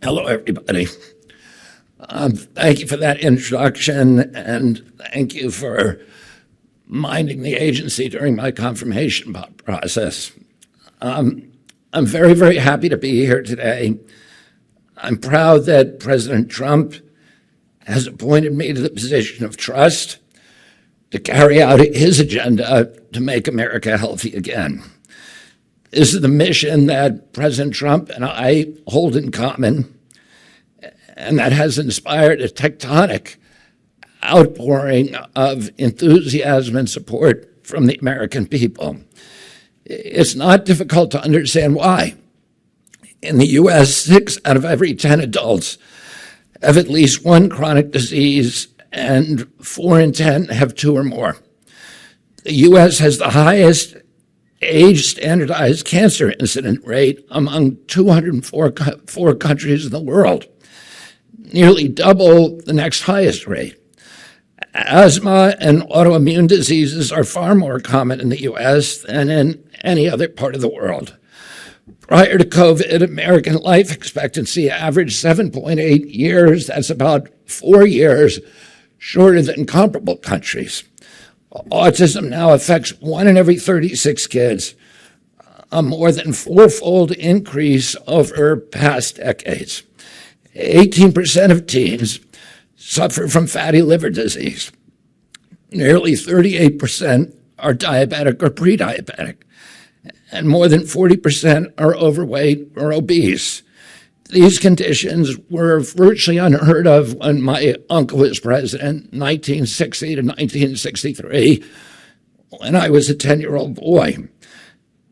Hello, everybody. Thank you for that introduction, and thank you for minding the agency during my confirmation process. I'm very, very happy to be here today. I'm proud that President Trump has appointed me to the position of trust to carry out his agenda to make America healthy again. This is the mission that President Trump and I hold in common, and that has inspired a tectonic outpouring of enthusiasm and support from the American people. It's not difficult to understand why. In the U.S., 6 out of every 10 adults have at least one chronic disease, and 4 in 10 have 2 or more. The U.S. has the highest age-standardized cancer incident rate among 204 countries in the world, nearly double the next highest rate. Asthma and autoimmune diseases are far more common in the U.S. than in any other part of the world. Prior to COVID, American life expectancy averaged 7.8 years. That's about 4 years shorter than comparable countries. Autism now affects 1 in every 36 kids, a more than 4-fold increase over past decades. 18% of teens suffer from fatty liver disease. Nearly 38% are diabetic or pre-diabetic, and more than 40% are overweight or obese. These conditions were virtually unheard of when my uncle was president, 1960 to 1963, when I was a 10-year-old boy.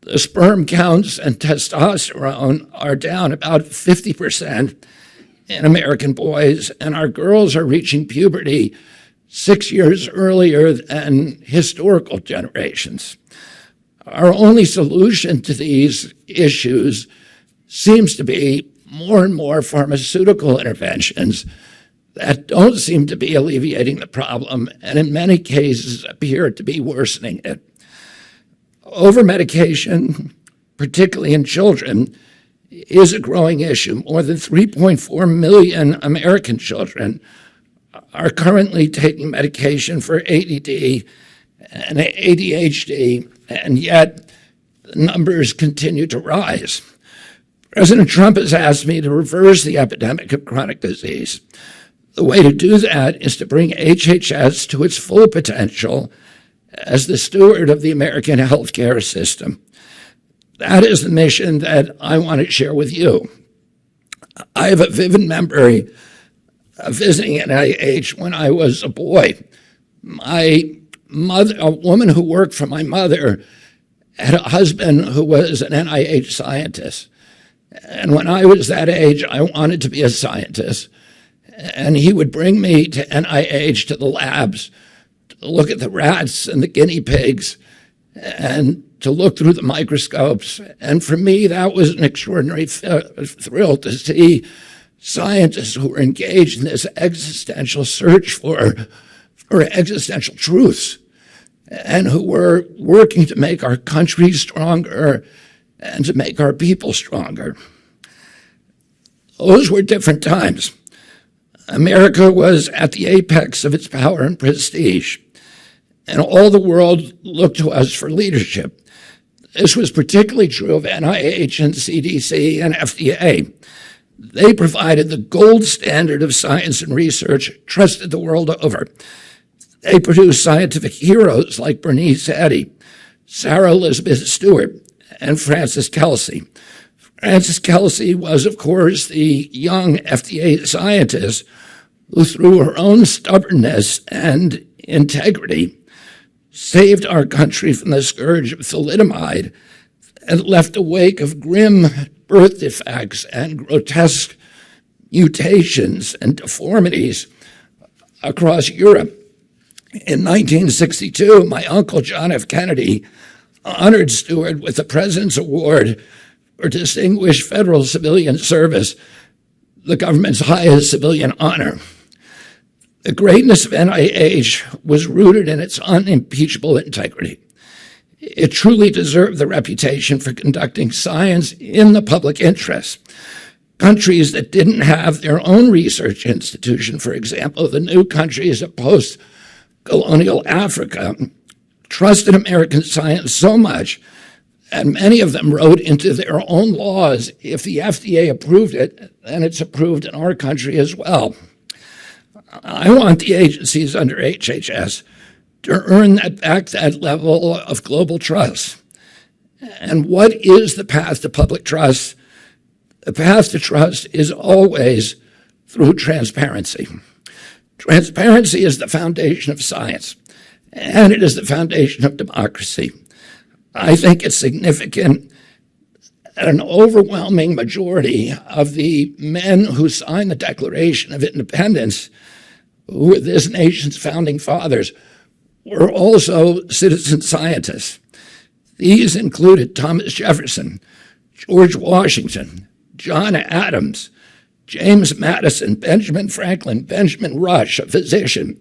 The sperm counts and testosterone are down about 50% in American boys, and our girls are reaching puberty 6 years earlier than historical generations. Our only solution to these issues seems to be more and more pharmaceutical interventions that don't seem to be alleviating the problem, and in many cases appear to be worsening it. Over-medication, particularly in children, is a growing issue. More than 3.4 million American children are currently taking medication for ADD and ADHD, and yet the numbers continue to rise. President Trump has asked me to reverse the epidemic of chronic disease. The way to do that is to bring HHS to its full potential as the steward of the American healthcare system. That is the mission that I want to share with you. I have a vivid memory of visiting NIH when I was a boy. My mother, a woman who worked for my mother, had a husband who was an NIH scientist. And when I was that age, I wanted to be a scientist. And he would bring me to NIH, to the labs, to look at the rats and the guinea pigs, and to look through the microscopes. And for me, that was an extraordinary thrill to see scientists who were engaged in this existential search for existential truths, and who were working to make our country stronger and to make our people stronger. Those were different times. America was at the apex of its power and prestige, and all the world looked to us for leadership. This was particularly true of NIH and CDC and FDA. They provided the gold standard of science and research, trusted the world over. They produced scientific heroes like Bernice Eddy, Sarah Elizabeth Stewart, and Frances Kelsey. Frances Kelsey was, of course, the young FDA scientist who, through her own stubbornness and integrity, saved our country from the scourge of thalidomide and left a wake of grim birth defects and grotesque mutations and deformities across Europe. In 1962, my uncle John F. Kennedy honored Stewart with the President's Award for Distinguished Federal Civilian Service, the government's highest civilian honor. The greatness of NIH was rooted in its unimpeachable integrity. It truly deserved the reputation for conducting science in the public interest. Countries that didn't have their own research institution, for example, the new countries of post-colonial Africa, trusted American science so much, and many of them wrote into their own laws, if the FDA approved it, then it's approved in our country as well. I want the agencies under HHS to earn that level of global trust. And what is the path to public trust? The path to trust is always through transparency. Transparency is the foundation of science, and it is the foundation of democracy. I think it's significant that an overwhelming majority of the men who signed the Declaration of Independence, who were this nation's founding fathers, were also citizen scientists. These included Thomas Jefferson, George Washington, John Adams, James Madison, Benjamin Franklin, Benjamin Rush, a physician,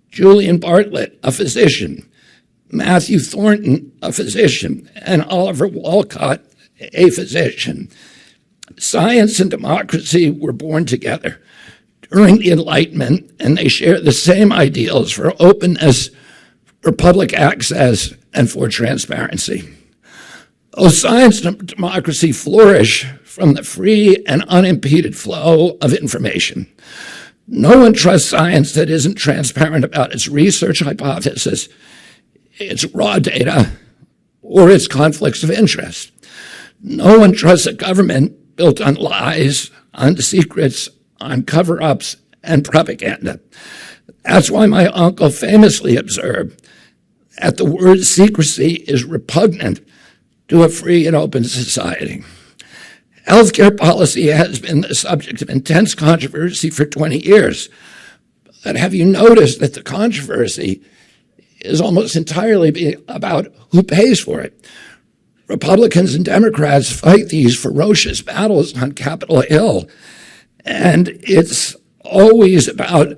Julian Bartlett, a physician, Matthew Thornton, a physician, and Oliver Wolcott, a physician. Science and democracy were born together during the Enlightenment, and they share the same ideals for openness, for public access, and for transparency. Science and democracy flourish from the free and unimpeded flow of information. No one trusts science that isn't transparent about its research hypothesis, its raw data, or its conflicts of interest. No one trusts a government built on lies, on secrets, on cover-ups, and propaganda. That's why my uncle famously observed that the word secrecy is repugnant to a free and open society. Healthcare policy has been the subject of intense controversy for 20 years. But have you noticed that the controversy is almost entirely about who pays for it? Republicans and Democrats fight these ferocious battles on Capitol Hill, and it's always about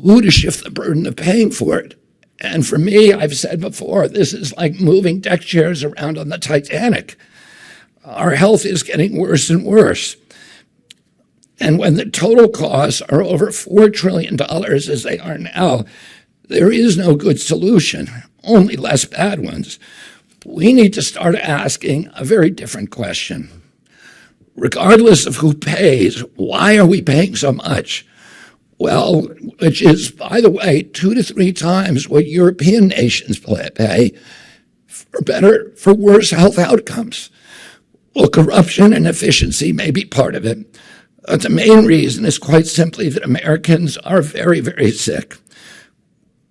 who to shift the burden of paying for it. And for me, I've said before, this is like moving deck chairs around on the Titanic. Our health is getting worse and worse. And when the total costs are over $4 trillion as they are now, there is no good solution, only less bad ones. We need to start asking a very different question. Regardless of who pays, why are we paying so much? Well, which is, by the way, 2 to 3 times what European nations pay for worse health outcomes. Well, corruption and efficiency may be part of it, but the main reason is quite simply that Americans are very, very sick.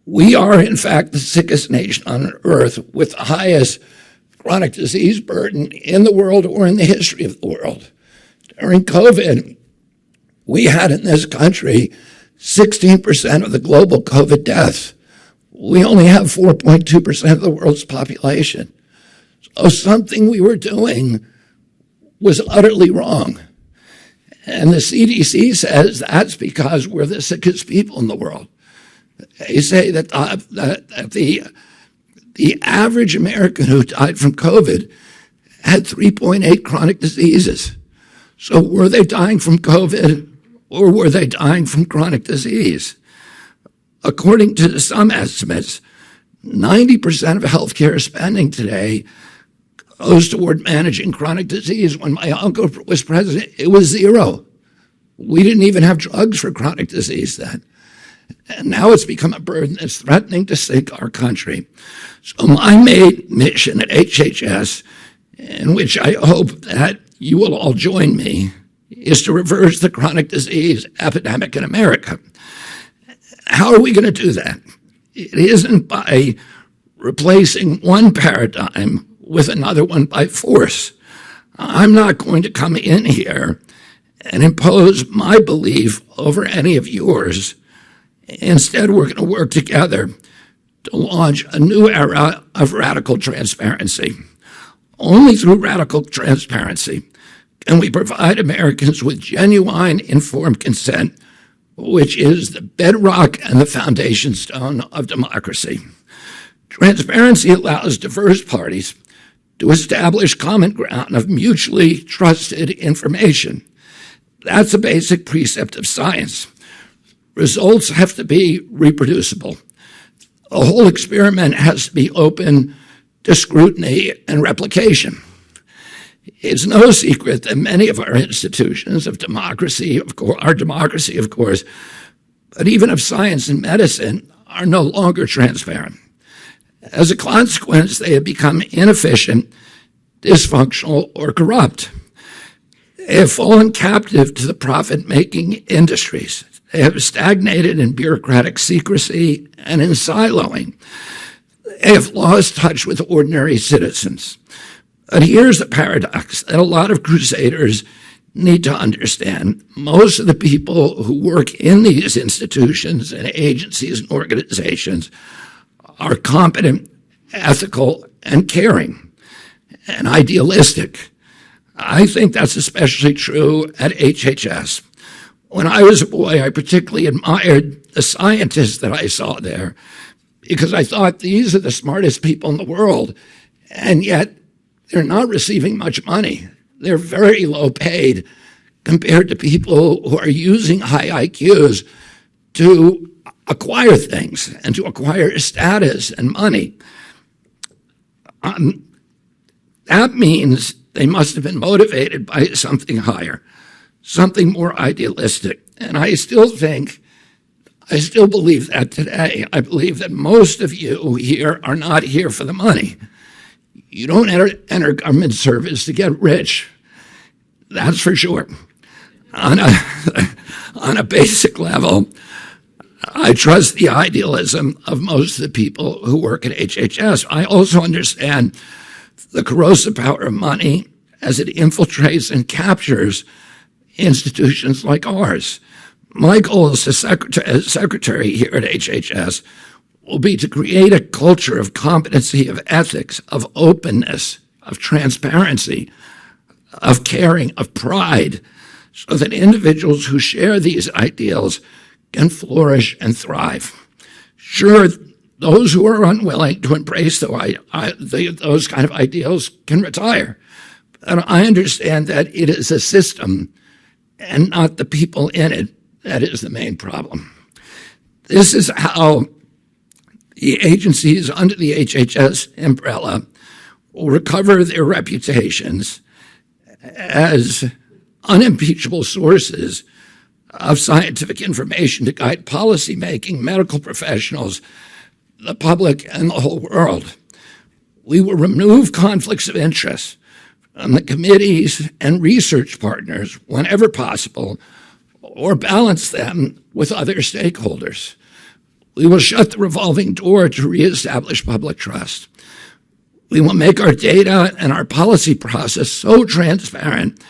We are, in fact, the sickest nation on earth with the highest chronic disease burden in the world or in the history of the world. During COVID, we had in this country 16% of the global COVID deaths. We only have 4.2% of the world's population. So something we were doing was utterly wrong. And the CDC says that's because we're the sickest people in the world. They say that the average American who died from COVID had 3.8 chronic diseases. So were they dying from COVID or were they dying from chronic disease? According to some estimates, 90% of healthcare spending today goes toward managing chronic disease. When my uncle was president, it was 0. We didn't even have drugs for chronic disease then. And now it's become a burden that's threatening to sink our country. So my main mission at HHS, in which I hope that you will all join me, is to reverse the chronic disease epidemic in America. How are we going to do that? It isn't by replacing one paradigm with another one by force. I'm not going to come in here and impose my belief over any of yours. Instead, we're going to work together to launch a new era of radical transparency. Only through radical transparency can we provide Americans with genuine informed consent, which is the bedrock and the foundation stone of democracy. Transparency allows diverse parties to establish common ground of mutually trusted information. That's a basic precept of science. Results have to be reproducible. The whole experiment has to be open to scrutiny and replication. It's no secret that many of our institutions of democracy, of course, but even of science and medicine, are no longer transparent. As a consequence, they have become inefficient, dysfunctional, or corrupt. They have fallen captive to the profit-making industries. They have stagnated in bureaucratic secrecy and in siloing. They have lost touch with ordinary citizens. But here's the paradox that a lot of crusaders need to understand. Most of the people who work in these institutions and agencies and organizations are competent, ethical, and caring, and idealistic. I think that's especially true at HHS. When I was a boy, I particularly admired the scientists that I saw there because I thought these are the smartest people in the world, and yet they're not receiving much money. They're very low paid compared to people who are using high IQs to acquire things and to acquire status and money. That means they must have been motivated by something higher, something more idealistic. And I still believe that today. I believe that most of you here are not here for the money. You don't enter government service to get rich. That's for sure. On a basic level, I trust the idealism of most of the people who work at HHS. I also understand the corrosive power of money as it infiltrates and captures institutions like ours. My goal as secretary here at HHS will be to create a culture of competency, of ethics, of openness, of transparency, of caring, of pride, so that individuals who share these ideals can flourish and thrive. Sure, those who are unwilling to embrace those kind of ideals can retire. And I understand that it is a system and not the people in it that is the main problem. This is how the agencies under the HHS umbrella will recover their reputations as unimpeachable sources of scientific information to guide policymaking, medical professionals, the public, and the whole world. We will remove conflicts of interest from the committees and research partners whenever possible, or balance them with other stakeholders. We will shut the revolving door to reestablish public trust. We will make our data and our policy process so transparent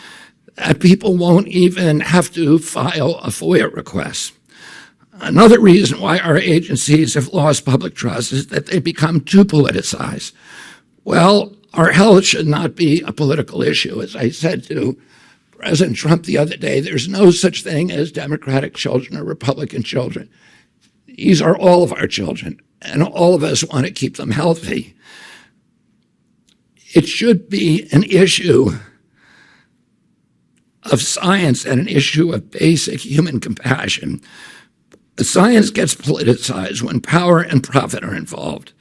that people won't even have to file a FOIA request. Another reason why our agencies have lost public trust is that they've become too politicized. Well, our health should not be a political issue. As I said to President Trump the other day, there's no such thing as Democratic children or Republican children. These are all of our children, and all of us want to keep them healthy. It should be an issue of science and an issue of basic human compassion. Science gets politicized when power and profit are involved,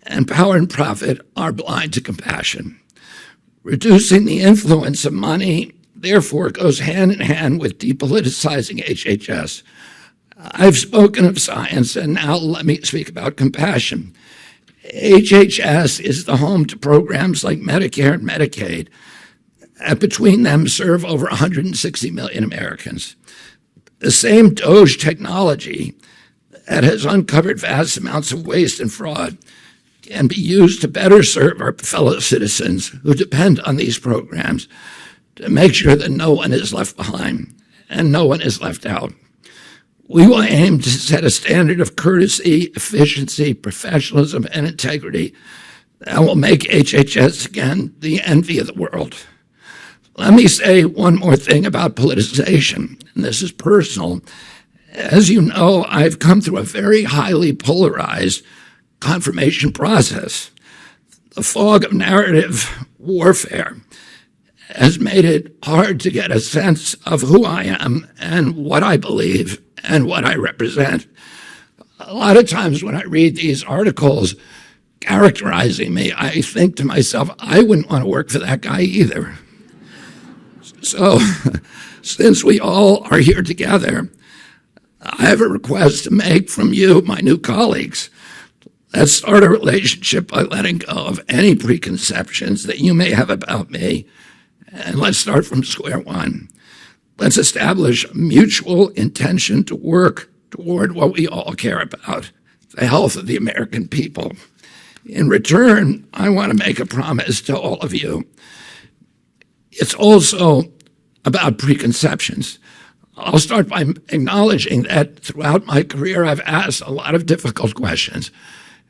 and power and profit are blind to compassion. Reducing the influence of money, therefore, goes hand in hand with depoliticizing HHS. I've spoken of science, and now let me speak about compassion. HHS is the home to programs like Medicare and Medicaid, and between them serve over 160 million Americans. The same DOGE technology that has uncovered vast amounts of waste and fraud can be used to better serve our fellow citizens who depend on these programs to make sure that no one is left behind and no one is left out. We will aim to set a standard of courtesy, efficiency, professionalism, and integrity that will make HHS again the envy of the world. Let me say one more thing about politicization, and this is personal. As you know, I've come through a very highly polarized confirmation process. The fog of narrative warfare has made it hard to get a sense of who I am and what I believe and what I represent. A lot of times when I read these articles characterizing me, I think to myself, I wouldn't want to work for that guy either. So, since we all are here together, I have a request to make from you, my new colleagues. Let's start a relationship by letting go of any preconceptions that you may have about me, and let's start from square one. Let's establish a mutual intention to work toward what we all care about, the health of the American people. In return, I want to make a promise to all of you. It's also about preconceptions. I'll start by acknowledging that throughout my career, I've asked a lot of difficult questions,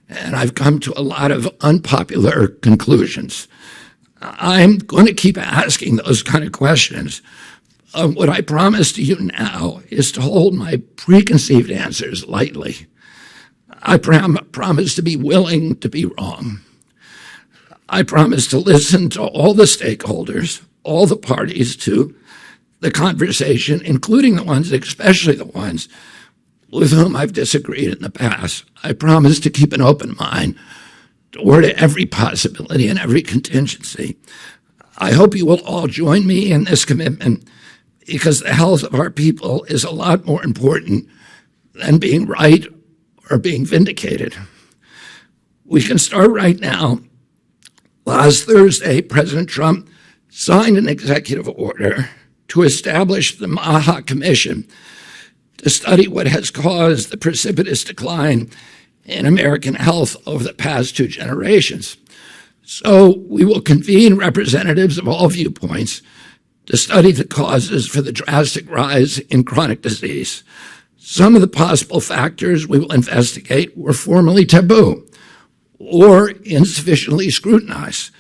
and I've come to a lot of unpopular conclusions. I'm going to keep asking those kind of questions. What I promise to you now is to hold my preconceived answers lightly. I promise to be willing to be wrong. I promise to listen to all the stakeholders, all the parties to the conversation, including the ones, especially the ones with whom I've disagreed in the past. I promise to keep an open mind toward every possibility and every contingency. I hope you will all join me in this commitment, because the health of our people is a lot more important than being right or being vindicated. We can start right now. Last Thursday, President Trump signed an executive order to establish the MAHA Commission to study what has caused the precipitous decline in American health over the past 2 generations. So we will convene representatives of all viewpoints to study the causes for the drastic rise in chronic disease. Some of the possible factors we will investigate were formerly taboo or insufficiently scrutinized.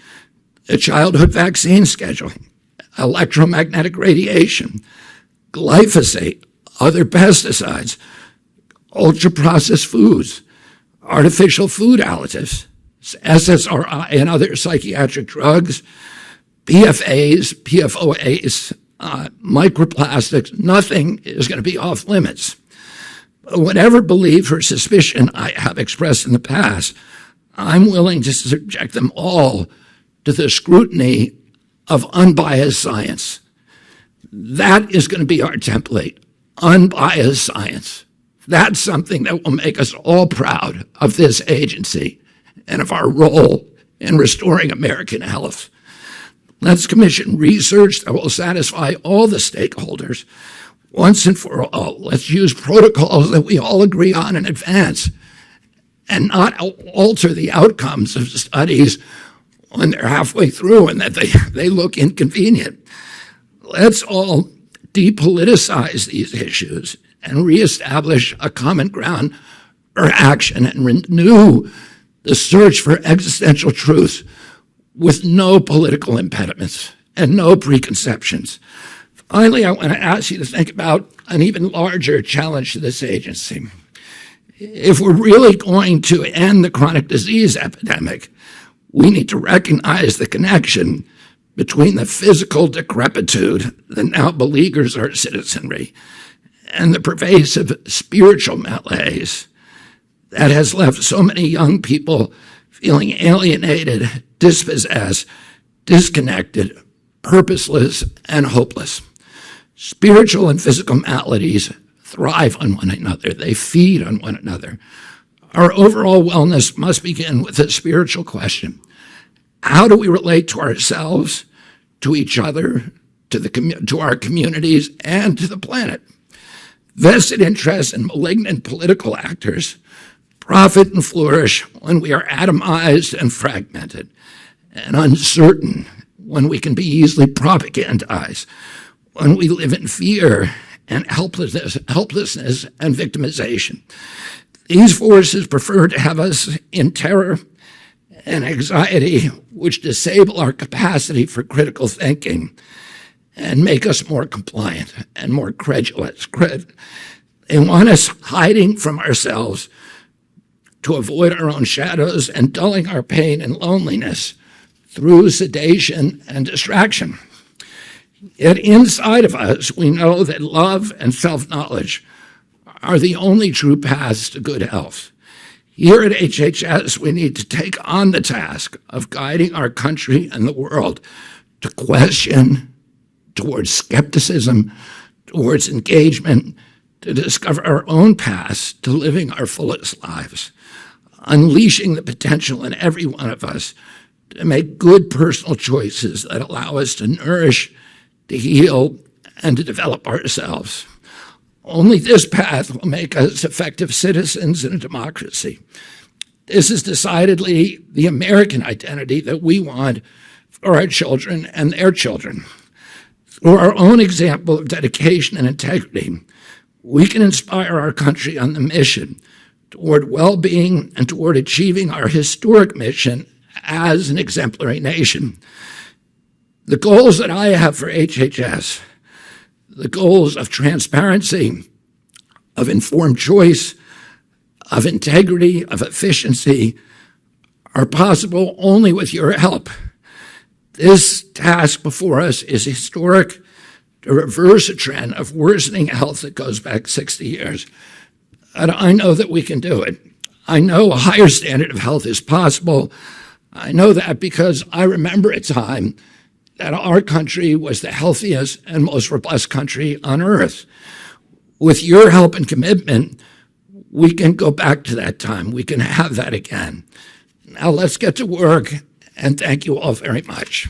The childhood vaccine schedule, electromagnetic radiation, glyphosate, other pesticides, ultra-processed foods, artificial food additives, SSRI and other psychiatric drugs, PFAs, PFOAs, microplastics. Nothing is going to be off limits. But whatever belief or suspicion I have expressed in the past, I'm willing to subject them all to the scrutiny of unbiased science. That is going to be our template, unbiased science. That's something that will make us all proud of this agency and of our role in restoring American health. Let's commission research that will satisfy all the stakeholders once and for all. Let's use protocols that we all agree on in advance and not alter the outcomes of studies when they're halfway through and that they look inconvenient. Let's all depoliticize these issues and reestablish a common ground for action and renew the search for existential truth with no political impediments and no preconceptions. Finally, I want to ask you to think about an even larger challenge to this agency. If we're really going to end the chronic disease epidemic, we need to recognize the connection between the physical decrepitude that now beleaguers our citizenry and the pervasive spiritual malaise that has left so many young people feeling alienated, dispossessed, disconnected, purposeless, and hopeless. Spiritual and physical maladies thrive on one another. They feed on one another. Our overall wellness must begin with a spiritual question. How do we relate to ourselves, to each other, to our communities, and to the planet? Vested interests and malignant political actors profit and flourish when we are atomized and fragmented, and uncertain when we can be easily propagandized, when we live in fear and helplessness and victimization. These forces prefer to have us in terror and anxiety, which disable our capacity for critical thinking and make us more compliant and more credulous. They want us hiding from ourselves to avoid our own shadows and dulling our pain and loneliness through sedation and distraction. Yet inside of us, we know that love and self-knowledge are the only true paths to good health. Here at HHS, we need to take on the task of guiding our country and the world to question, towards skepticism, towards engagement, to discover our own paths to living our fullest lives, unleashing the potential in every one of us to make good personal choices that allow us to nourish, to heal, and to develop ourselves. Only this path will make us effective citizens in a democracy. This is decidedly the American identity that we want for our children and their children. Through our own example of dedication and integrity, we can inspire our country on the mission toward well-being and toward achieving our historic mission as an exemplary nation. The goals that I have for HHS, the goals of transparency, of informed choice, of integrity, of efficiency, are possible only with your help. This task before us is historic, to reverse a trend of worsening health that goes back 60 years. And I know that we can do it. I know a higher standard of health is possible. I know that because I remember a time that our country was the healthiest and most robust country on earth. With your help and commitment, we can go back to that time. We can have that again. Now let's get to work, and thank you all very much.